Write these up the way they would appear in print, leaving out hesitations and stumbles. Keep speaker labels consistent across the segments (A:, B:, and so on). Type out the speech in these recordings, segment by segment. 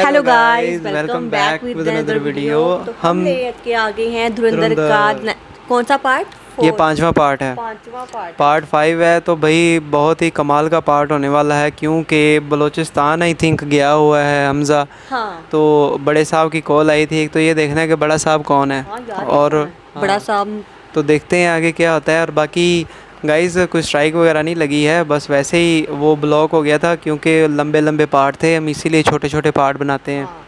A: Hello guys, welcome back with another video. तो हम लेके आ गए हैं धुरंधर का कौन सा पार्ट?
B: ये पांचवा पार्ट है। पार्ट 5 है। तो भाई बहुत ही कमाल का पार्ट होने वाला है, क्योंकि बलूचिस्तान आई थिंक गया हुआ है हमज़ा।
A: हाँ।
B: तो बड़े साहब की कॉल आई थी। एक तो ये देखना है कि बड़ा साहब कौन है।
A: हाँ
B: और
A: बड़ा साहब
B: तो देखते हैं आगे क्या होता है। और बाकी गाइस कोई स्ट्राइक वगैरह नहीं लगी है, बस वैसे ही वो ब्लॉक हो गया था, क्योंकि लंबे लंबे पार्ट थे, हम इसीलिए छोटे छोटे पार्ट बनाते हैं।
A: हाँ।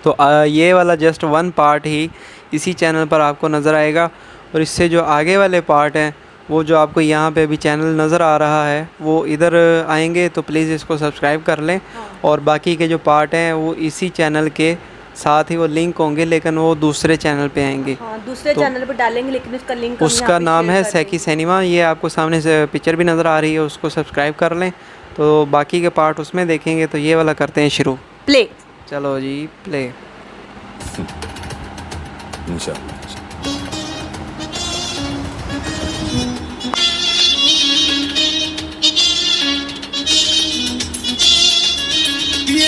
B: तो ये वाला जस्ट 1 पार्ट ही इसी चैनल पर आपको नज़र आएगा। और इससे जो आगे वाले पार्ट हैं, वो जो आपको यहाँ पे अभी चैनल नज़र आ रहा है, वो इधर आएंगे। तो प्लीज़ इसको सब्सक्राइब कर लें।
A: हाँ।
B: और बाकी के जो पार्ट हैं वो इसी चैनल के साथ ही वो लिंक होंगे, लेकिन वो दूसरे चैनल पे आएंगे।
A: हाँ, दूसरे
B: तो
A: चैनल पर डालेंगे, लेकिन उसका लिंक हम
B: उसका
A: यहाँ पे
B: नाम
A: शेयर
B: है
A: कर
B: सैकी
A: देंगे।
B: सिनेमा। ये आपको सामने से पिक्चर भी नज़र आ रही है, उसको सब्सक्राइब कर लें। तो बाकी के पार्ट उसमें देखेंगे। तो ये वाला करते हैं शुरू।
A: प्ले।
B: चलो जी, प्ले।
C: इंशाल्लाह।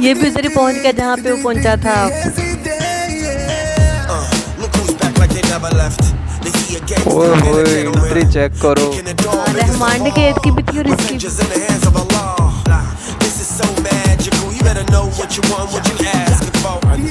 A: ये भी उधर ही पहुंच गया जहाँ पे वो पहुंचा था।
B: ओए होए, एंट्री चेक करो।
A: रहमान के एड की भी थी और इसकी भी।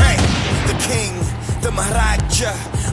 D: Hey, the king, the Maharaja,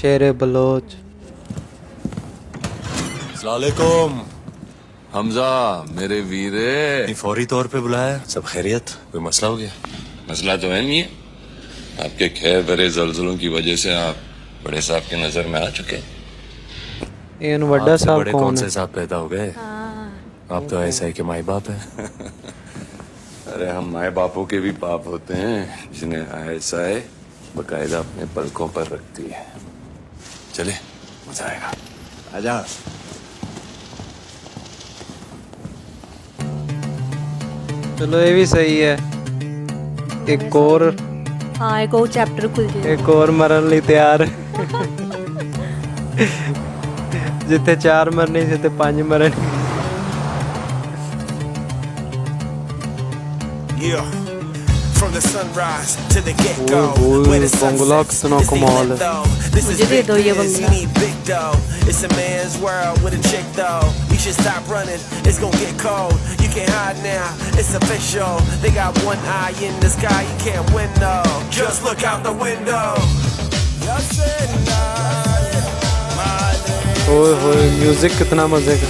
B: शेर बलोच।
C: अस्सलामुअलैकुम हमजा मेरे वीरे।
E: फौरी तौर पे बुलाया, सब खैरियत?
C: कोई मसला हो गया? मसला तो है नहीं है। आपके खैर भरे जल्जलों की वजह से आप बड़े साहब की नजर में आ चुके।
B: इन वड्डा
E: आपसे
B: साहब
E: बड़े
B: कौन
E: कौन
B: है?
E: से साहब पैदा हो गए? आप तो ऐसा है कि माई बाप है।
C: अरे हम माए बापों के भी बाप होते हैं, जिन्हें ऐसा है बकायदा अपने पलकों पर रखती है। चले, मजा आएगा। आजा।
B: चलो ये भी सही है। एक और
A: हाँ, एक और चैप्टर खुल जाए।
B: एक और मरन ਲਈ ਤਿਆਰ। ਜਿੱਥੇ 4 ਮਰਨੇ ਸੀ ਤੇ 5 ਮਰਨ।
D: Yeah. From the sunrise to the get-go,
B: Oy,
D: where the sun
B: bungalow
D: sets,
B: कितना
D: it's the
B: कमाल है।
D: limbo. This is
A: मुझे दे
D: big
A: दो ये
D: biz,
A: Bangla.
D: you need big dough. It's a man's world with a chick though. You should stop running, it's gonna get cold. You can't hide now, it's official. They got one eye in the sky, you can't win though. Just look out the window.
B: ओए होए, music कितना मजे का।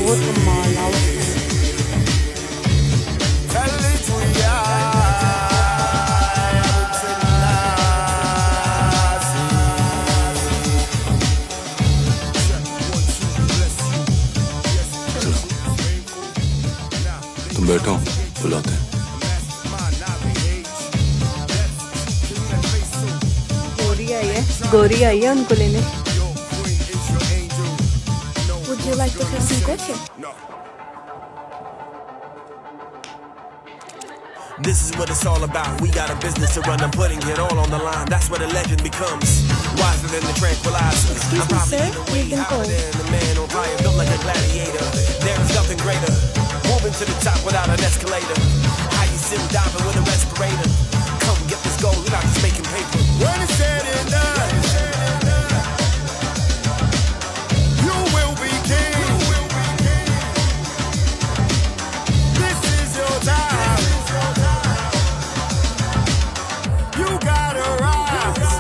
A: बहुत कमाल है।
C: तुम बैठो, बुलाते हैं।
A: आई है, गोरी आई है उनको लेने।
F: Would you like to have some coffee?
D: This is what it's all about. We got a business to run. I'm putting it all on the line. That's where the legend becomes wiser than the tranquilizer.
F: Excuse me, sir. We've been called.
D: Than the man on fire, built like a gladiator. There is nothing greater. Moving to the top without an escalator. How you sit diving with a respirator? Come get this gold. We're not just making paper. When it's said and done, you will be king. This is your time. You gotta rise.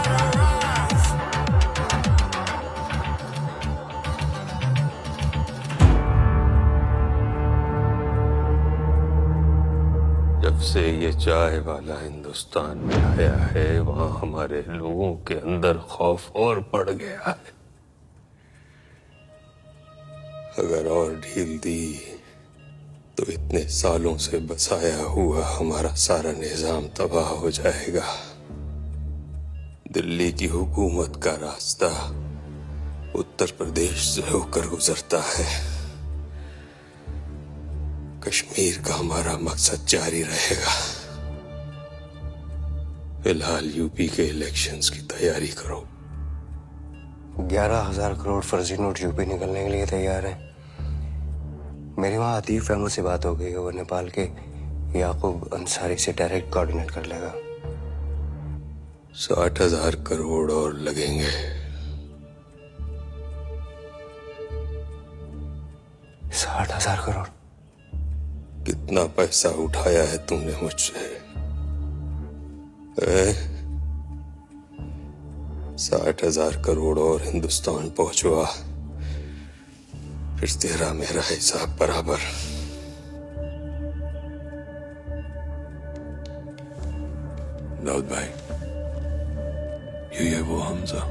C: जब से ये चाय वाला हिंदुस्तान में आया है, वहां हमारे लोगों के अंदर खौफ और बढ़ गया है। अगर और ढील दी तो इतने सालों से बसाया हुआ हमारा सारा निजाम तबाह हो जाएगा। दिल्ली की हुकूमत का रास्ता उत्तर प्रदेश से होकर गुजरता है। कश्मीर का हमारा मकसद जारी रहेगा। फिलहाल यूपी के इलेक्शंस की तैयारी करो।
G: 11,000 करोड़ फर्जी नोट यूपी निकलने के लिए तैयार है। मेरी वहाँ आतिफ अहमद से बात हो गई है, वो नेपाल के याकूब अंसारी से डायरेक्ट कोऑर्डिनेट कर लेगा।
C: 60,000 करोड़ और लगेंगे।
G: 60,000 करोड़?
C: कितना पैसा उठाया है तुमने मुझसे? 60,000 करोड़ और हिंदुस्तान पहुंचवा, फिर तेरा मेरा हिसाब बराबर। दाऊद भाई, ये वो हमजा।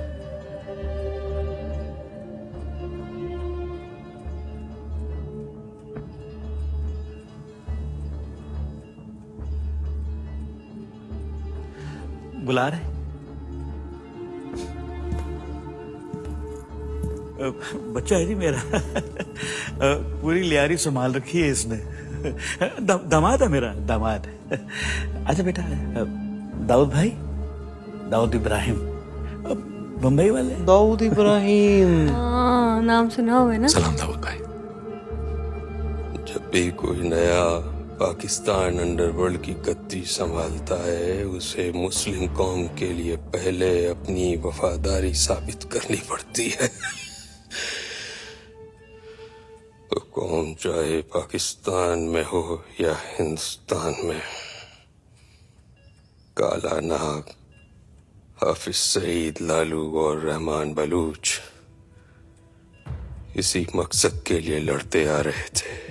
H: बुला रहे? बच्चा है जी मेरा। पूरी लियारी संभाल रखी है इसने। दामाद है मेरा, दामाद। अच्छा बेटा, दाऊद भाई, दाऊद इब्राहिम, बम्बई वाले।
B: दाऊद इब्राहिम,
A: हाँ, नाम सुना हुआ है ना।
C: सलाम दाऊद भाई। जब भी कोई नया पाकिस्तान अंडरवर्ल्ड की गद्दी संभालता है, उसे मुस्लिम कौम के लिए पहले अपनी वफादारी साबित करनी पड़ती है। तो कौम चाहे पाकिस्तान में हो या हिंदुस्तान में, काला नाग, हाफिज सईद, लालू और रहमान बलूच इसी मकसद के लिए लड़ते आ रहे थे।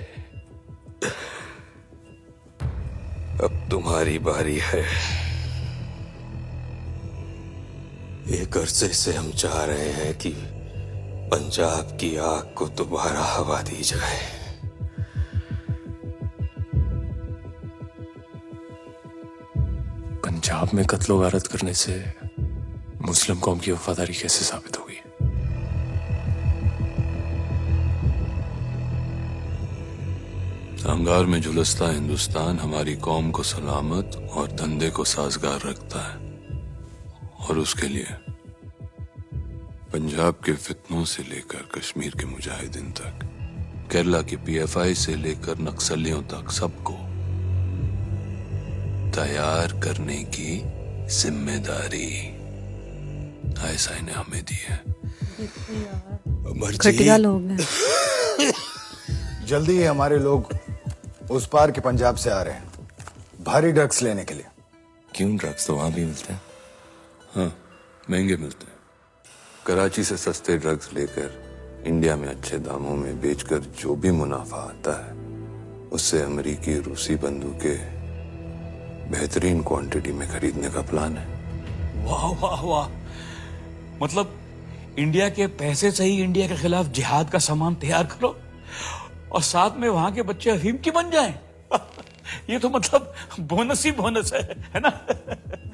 C: अब तुम्हारी बारी है। एक अरसे से हम चाह रहे हैं कि पंजाब की आग को दोबारा हवा दी जाए।
E: पंजाब में कत्लो गारत करने से मुस्लिम कौम की वफादारी कैसे साबित होगी?
C: अंगार में झुलसता हिंदुस्तान हमारी कौम को सलामत और धंधे को साजगार रखता है, और उसके लिए पंजाब के फितनों से लेकर कश्मीर के मुजाहिदीन तक, केरला की पीएफआई से लेकर नक्सलियों तक सबको तैयार करने की जिम्मेदारी आईएसआई ने हमें दी है।
A: घटिया लोग हैं।
I: जल्दी ही हमारे लोग उस पार के पंजाब से आ रहे हैं, भारी ड्रग्स लेने के लिए।
C: क्यों? ड्रग्स तो वहां भी मिलते हैं। हाँ, महंगे मिलते हैं। कराची से सस्ते ड्रग्स लेकर इंडिया में अच्छे दामों में बेचकर जो भी मुनाफा आता है, उससे अमेरिकी रूसी बंदूकें बेहतरीन क्वांटिटी में खरीदने का प्लान है।
H: वाह वाह वाह, मतलब इंडिया के पैसे से ही इंडिया के खिलाफ जिहाद का सामान तैयार करो और साथ में वहां के बच्चे अफीम की बन जाएं। ये तो मतलब बोनस ही बोनस है ना?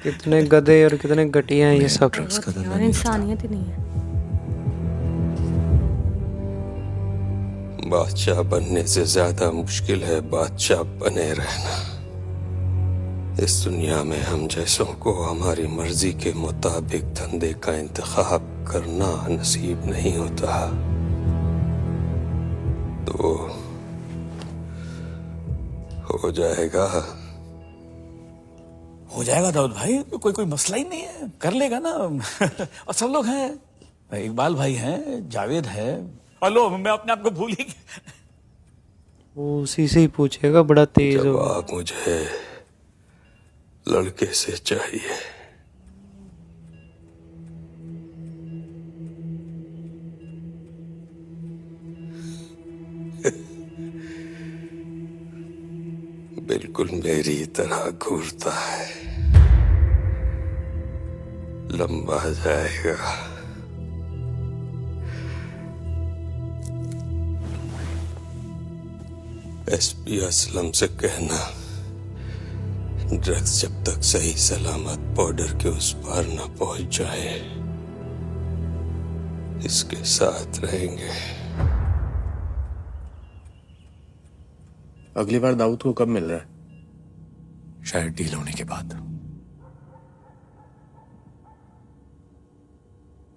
B: कितने गधे और कितने घटिया हैं ये सब।
E: ड्रग्स का धंधा
A: यार
E: नहीं
A: इंसानियत ही नहीं है।
C: बादशाह बनने से ज्यादा मुश्किल है बादशाह बने रहना। इस दुनिया में हम जैसों को हमारी मर्जी के मुताबिक धंधे का इंतखाब करना नसीब नहीं होता, तो हो जाएगा।
H: हो जाएगा दाऊद भाई, कोई मसला ही नहीं है, कर लेगा ना। और सब लोग हैं, इकबाल भाई हैं, जावेद है। हेलो, मैं अपने आप को भूल ही गया।
B: वो उसी से ही पूछेगा, बड़ा तेज हो।
C: जवाब मुझे लड़के से चाहिए। बिल्कुल मेरी तरह घूरता है, लंबा जाएगा। एसपी असलम से कहना, ड्रग्स जब तक सही सलामत बॉर्डर के उस पार न पहुंच जाए, इसके साथ रहेंगे।
E: अगली बार दाऊद को कब मिल रहा है? शायद डील होने के बाद।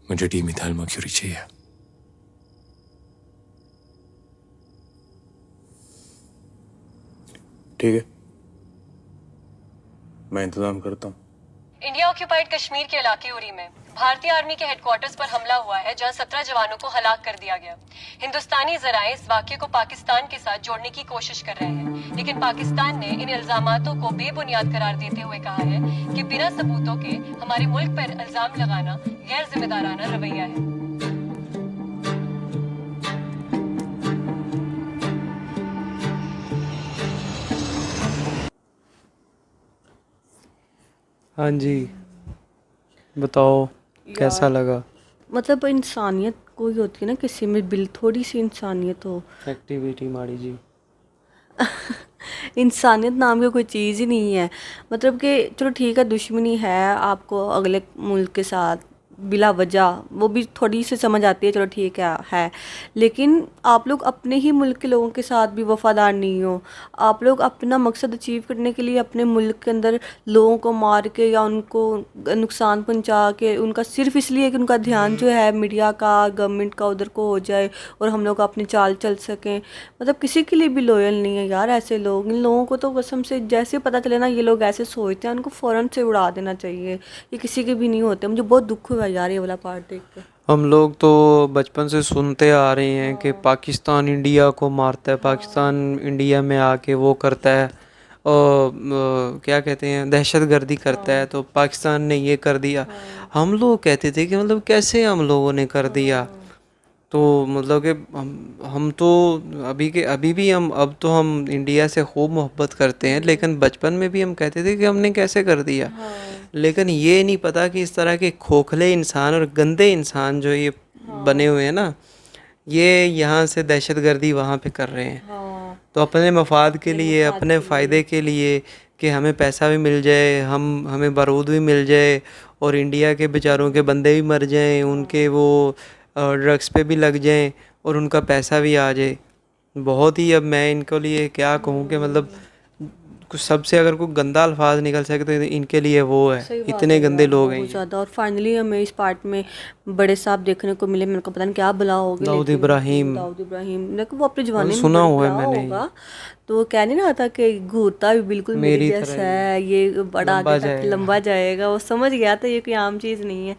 E: मुझे डी मिथाइल मर्क्यूरी चाहिए। ठीक है, मैं इंतजाम करता हूँ।
J: इंडिया ऑक्यूपाइड कश्मीर के इलाके उरी में भारतीय आर्मी के हेडक्वार्टर्स पर हमला हुआ है, जहां 17 जवानों को हलाक कर दिया गया। हिंदुस्तानी जराए इस वाक्य को पाकिस्तान के साथ जोड़ने की कोशिश कर रहे हैं, लेकिन पाकिस्तान ने इन इल्जामातों को बेबुनियाद करार देते हुए कहा है कि बिना सबूतों के हमारे मुल्क पर इल्जाम लगाना गैर जिम्मेदाराना रवैया है।
B: हाँ जी, बताओ कैसा लगा?
A: मतलब इंसानियत कोई होती है ना किसी में, बिल थोड़ी सी इंसानियत हो।
B: एक्टिविटी माड़ी जी।
A: इंसानियत नाम की कोई चीज़ ही नहीं है। मतलब कि चलो ठीक है, दुश्मनी है आपको अगले मुल्क के साथ बिला वजह, वो भी थोड़ी सी समझ आती है, चलो ठीक है। लेकिन आप लोग अपने ही मुल्क के लोगों के साथ भी वफादार नहीं हो। आप लोग अपना मकसद अचीव करने के लिए अपने मुल्क के अंदर लोगों को मार के या उनको नुकसान पहुंचा के, उनका सिर्फ इसलिए कि उनका ध्यान जो है मीडिया का, गवर्नमेंट का उधर को हो जाए और हम लोग अपनी चाल चल सकें। मतलब किसी के लिए भी लॉयल नहीं है यार ऐसे लोग। इन लोगों को तो कसम से जैसे पता चले ना ये लोग ऐसे सोचते हैं, उनको फ़ौरन से उड़ा देना चाहिए। ये किसी के भी नहीं होते। मुझे बहुत दुख हुआ यार ये वाला पार्ट देख के।
B: हम लोग तो बचपन से सुनते आ रहे हैं कि पाकिस्तान इंडिया को मारता है, पाकिस्तान इंडिया में आके वो करता है और क्या कहते हैं, दहशतगर्दी करता है, तो पाकिस्तान ने ये कर दिया। हम लोग कहते थे कि मतलब कैसे हम लोगों ने कर दिया। तो मतलब कि हम तो अभी भी हम अब तो हम इंडिया से खूब मोहब्बत करते हैं, लेकिन बचपन में भी हम कहते थे कि हमने कैसे कर दिया। लेकिन ये नहीं पता कि इस तरह के खोखले इंसान और गंदे इंसान जो ये बने हुए हैं ना, ये यहाँ से दहशतगर्दी वहाँ पे कर रहे हैं। तो अपने मफाद के लिए, अपने फ़ायदे के लिए कि हमें पैसा भी मिल जाए, हमें बारूद भी मिल जाए और इंडिया के बेचारों के बंदे भी मर जाएं, उनके वो ड्रग्स पे भी लग जाएं और उनका पैसा भी आ जाए। बहुत ही, अब मैं इनको लिए क्या कहूँ कि मतलब कुछ सबसे अगर कोई गंदा अल्फाज निकल सके तो इनके लिए वो है। इतने गंदे लोग हैं
A: ज़्यादा। और फाइनली हमें इस पार्ट में बड़े साहब देखने को मिले। मेरे को पता नहीं क्या बुला होगी,
B: दाऊद इब्राहिम
A: देखो वो अपने जवानी में
B: सुना हुआ है
A: बड़ा
B: मैंने
A: होगा। तो वो कह नहीं रहा था कि घूरता भी बिल्कुल मेरी जैसा है, ये बड़ा आगे तक लंबा जाएगा। वो समझ गया था ये कोई आम चीज़ नहीं है।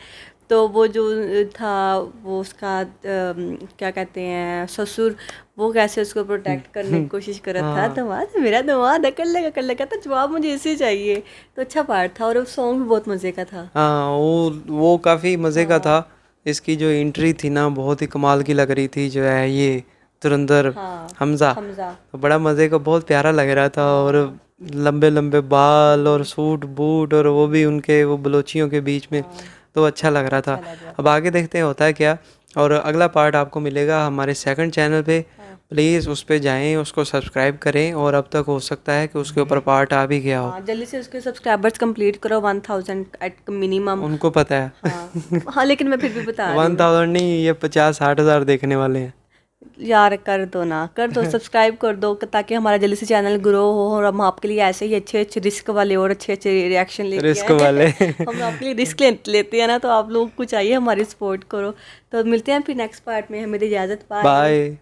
A: तो वो जो था वो उसका क्या कहते हैं ससुर, वो कैसे उसको प्रोटेक्ट करने की कोशिश कर रहा था। दमाद मेरा दमाद है, कर लेगा तो जवाब मुझे इसे चाहिए। तो अच्छा पार्ट था और वो सॉन्ग भी बहुत मज़े का था।
B: हाँ, वो काफ़ी मज़े का था। इसकी जो एंट्री थी ना बहुत ही कमाल की लग रही थी, जो है ये धुरंधर हमज़ा, तो बड़ा मज़े का, बहुत प्यारा लग रहा था। और लंबे लंबे बाल और सूट बूट और वो भी उनके वो बलोचियों के बीच में, तो अच्छा लग रहा था। अब आगे देखते हैं होता है क्या। और अगला पार्ट आपको मिलेगा हमारे सेकंड चैनल पे, प्लीज़ उस पे जाएं, उसको सब्सक्राइब करें, और अब तक हो सकता है कि उसके ऊपर पार्ट आ भी गया हो।
A: हाँ, जल्दी से उसके सब्सक्राइबर्स कंप्लीट करो 1000 एट मिनिमम।
B: उनको पता है।
A: हाँ हाँ, लेकिन मैं फिर भी बता रही हूँ
B: 1000 नहीं, ये 50-60 हज़ार देखने वाले हैं।
A: यार, कर दो ना, कर दो सब्सक्राइब कर दो, ताकि हमारा जल्दी से चैनल ग्रो हो और हम आपके लिए ऐसे ही अच्छे अच्छे रिस्क वाले और अच्छे अच्छे रिएक्शन लेके
B: रिस्क
A: आएं।
B: वाले।
A: हम आपके लिए रिस्क लेते हैं ना, तो आप लोग को चाहिए हमारी सपोर्ट करो। तो मिलते हैं फिर नेक्स्ट पार्ट में, हमें इजाज़त, बाय।
B: बाय।